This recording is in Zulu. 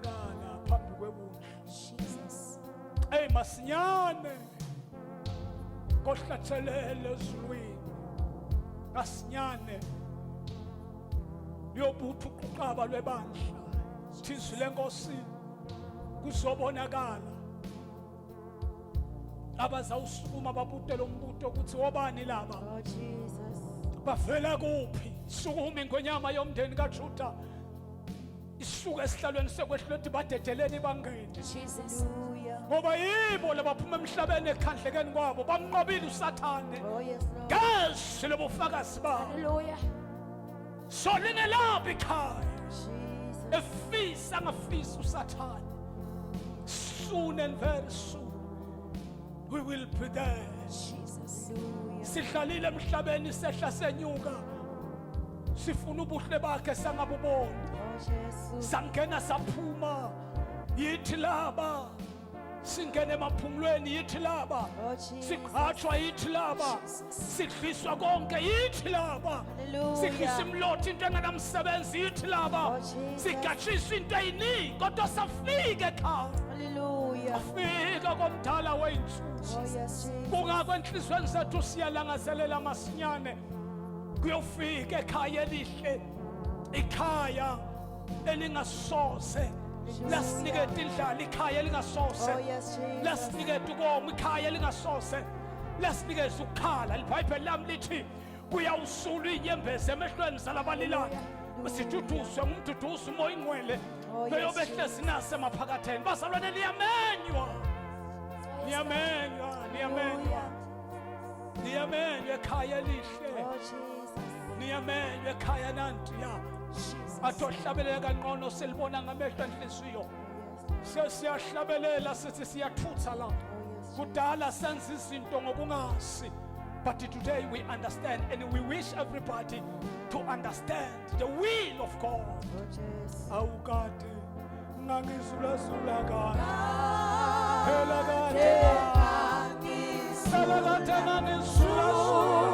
uyabonakala phambi kwebundla. Jesus. Hey masinyane kohlathelele ezulwini ngasinyane liyobutha uqhuqaba lwebandla thizwi lenkosi kuzobonakala abazawusukuma babutele umbutho ukuthi wobani laba Oh, Jesus. bavela kuphi sukuma ingonyama yomndeni kaJuda isuka esihlalweni sekwehlwe badedeleni bangene Jesus. Hallelujah. ngoba yibo labaphuma emhlabeni ekhandlekeni kwabo bamnqobile usathane Oh, yes, Lord. gazi lobufakazi babo Hallelujah. so lingelaphi ikhaya Jesus. efisa ngafisa usathane soon and very soon we will be there. Jesus. Hallelujah. Sihlalile emhlabeni sehla senyuka sifuna ubuhle bakhe sangabuboni Oh, Jesus. sangena saphuma yithi laba singene emaphumulweni yithi laba Oh, Jesus. siqhatshwa yithi laba sidliswa konke yithi laba Hallelujah. sidlisa imlothi into engenamsebenzi yithi laba Oh, Jesus. sigatshiswa into eyiningi kodwa safika ekhaya Hallelujah. afika komdala wethu Oh, yes, Jesus. kungakho enhlizweni zethu siyalangazelela masinyane kuyofika ekhaya elihle ikhaya elingasoze lasiniketa indlala ikhaya elingasoze Oh, yes, Jesus. lasiniketa ukoma ikhaya elingasoze lasinikeza ukukhala libhayibheli lami lithi kuyawusulwa inyembezi emehlweni zalabalilana siduduzwe ngumduduzi umoya ingcwele Oh, yes, beyobehlezi nase maphakatheni bazalwane liyamenywa niyamenywa niyamenywa niyamenywa ekhaya elihle Oh, Jesus. niyamenywa ekhaya nantiya Jesus. atohlabelela kanqono silibona ngamehlo enhliziyo sesiyahlabelela sithi siyathutha la kudala senza izinto ngokungazi but today we understand and we wish everybody to understand the will of God. Oh, Jesus. awukade ngangizulazula kade phela kade Ngangizulazula. phela kade ngangizulazula